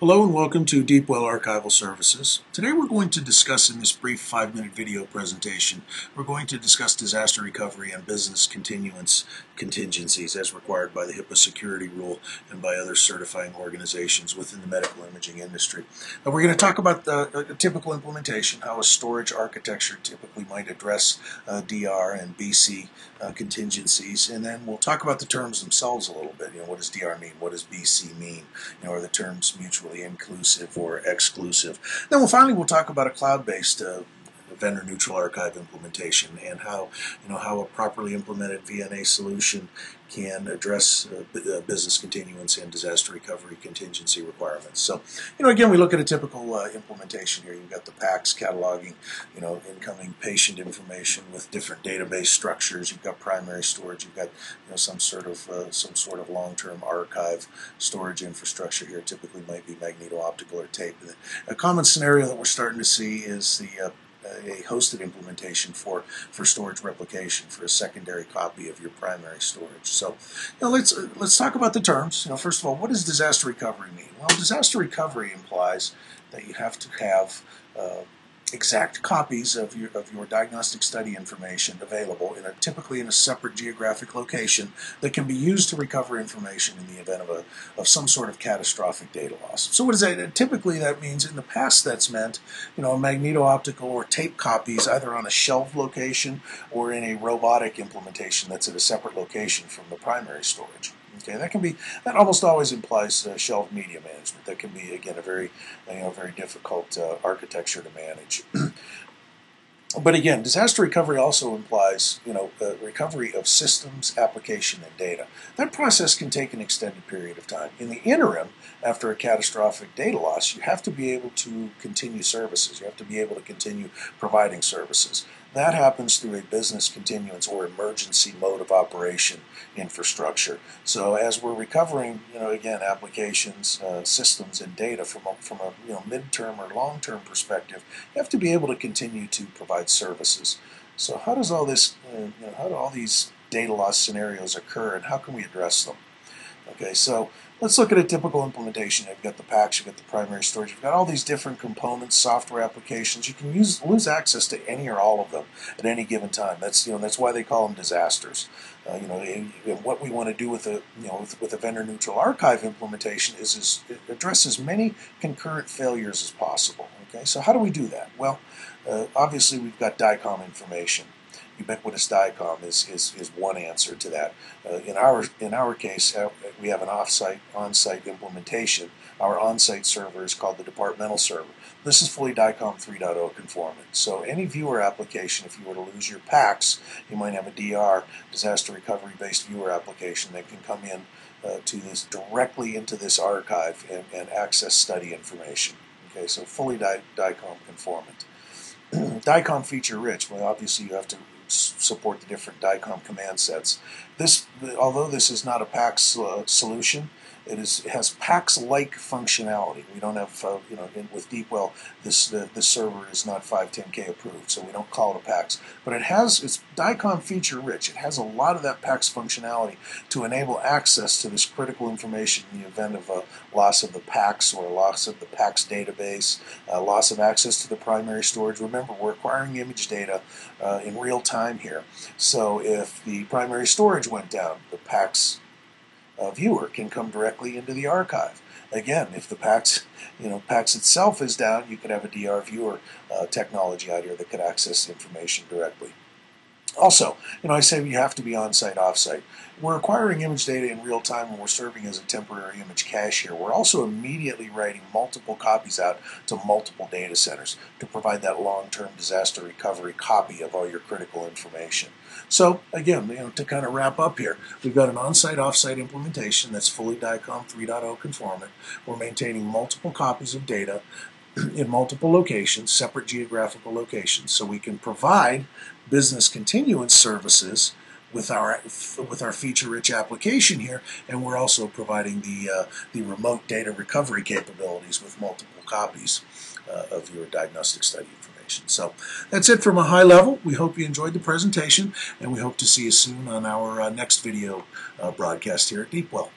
Hello and welcome to Deepwell Archival Services. Today we're going to discuss in this brief 5-minute video presentation, we're going to discuss disaster recovery and business continuance contingencies as required by the HIPAA security rule and by other certifying organizations within the medical imaging industry. Now we're going to talk about the typical implementation, how a storage architecture typically might address DR and BC contingencies, and then we'll talk about the terms themselves a little bit. What does DR mean? What does BC mean? Are the terms mutually inclusive or exclusive? Then we'll talk about a cloud-based vendor-neutral archive implementation and how a properly implemented VNA solution can address business continuance and disaster recovery contingency requirements. So, again, we look at a typical implementation here. You've got the PACS cataloging, incoming patient information with different database structures. You've got primary storage. You've got some sort of long-term archive storage infrastructure here. Typically, might be magneto-optical or tape. A common scenario that we're starting to see is a hosted implementation for storage replication for a secondary copy of your primary storage. So, let's talk about the terms. First of all, what does disaster recovery mean? Well, disaster recovery implies that you have to have exact copies of your diagnostic study information available typically in a separate geographic location that can be used to recover information in the event of some sort of catastrophic data loss. So what does that? Typically that means in the past that's meant a magneto-optical or tape copies either on a shelved location or in a robotic implementation that's at a separate location from the primary storage. Okay, that almost always implies shelved media management. That can be, again, a very difficult architecture to manage. But again, disaster recovery also implies, recovery of systems, application, and data. That process can take an extended period of time. In the interim, after a catastrophic data loss, you have to be able to continue services. You have to be able to continue providing services. That happens through a business continuance or emergency mode of operation infrastructure. So as we're recovering, again, applications, systems, and data from a midterm or long-term perspective, you have to be able to continue to provide services. So how does all this, how do all these data loss scenarios occur, and how can we address them? Okay, so let's look at a typical implementation. You've got the PACS, you've got the primary storage, you've got all these different components, software applications. You can lose access to any or all of them at any given time. That's why they call them disasters. And what we want to do with a vendor-neutral archive implementation is it address as many concurrent failures as possible. Okay, so how do we do that? Well, obviously we've got DICOM information. Ubiquitous DICOM is one answer to that. In our case, we have an on-site implementation. Our on-site server is called the departmental server. This is fully DICOM 3.0 conformant. So any viewer application, if you were to lose your PACS, you might have a DR, disaster recovery-based viewer application that can come in directly into this archive and access study information. Okay, so fully DICOM conformant. DICOM feature rich. Well, obviously you have to support the different DICOM command sets. Although this is not a PACS solution, it has PACS-like functionality. We don't have, with Deepwell, this server is not 510K approved, so we don't call it a PACS. But it's DICOM feature rich. It has a lot of that PACS functionality to enable access to this critical information in the event of a loss of the PACS or a loss of the PACS database, loss of access to the primary storage. Remember, we're acquiring image data in real time here. So if the primary storage went down, the PACS viewer can come directly into the archive. Again, if the PACS itself is down, you could have a DR viewer technology out here that could access information directly. Also, I say you have to be on-site, off-site. We're acquiring image data in real time when we're serving as a temporary image cache here. We're also immediately writing multiple copies out to multiple data centers to provide that long-term disaster recovery copy of all your critical information. So again, to kind of wrap up here, we've got an on-site, off-site implementation that's fully DICOM 3.0 conformant. We're maintaining multiple copies of data in multiple locations, separate geographical locations, so we can provide business continuance services with our feature-rich application here, and we're also providing the remote data recovery capabilities with multiple copies of your diagnostic study information. So that's it from a high level. We hope you enjoyed the presentation, and we hope to see you soon on our next video broadcast here at Deepwell.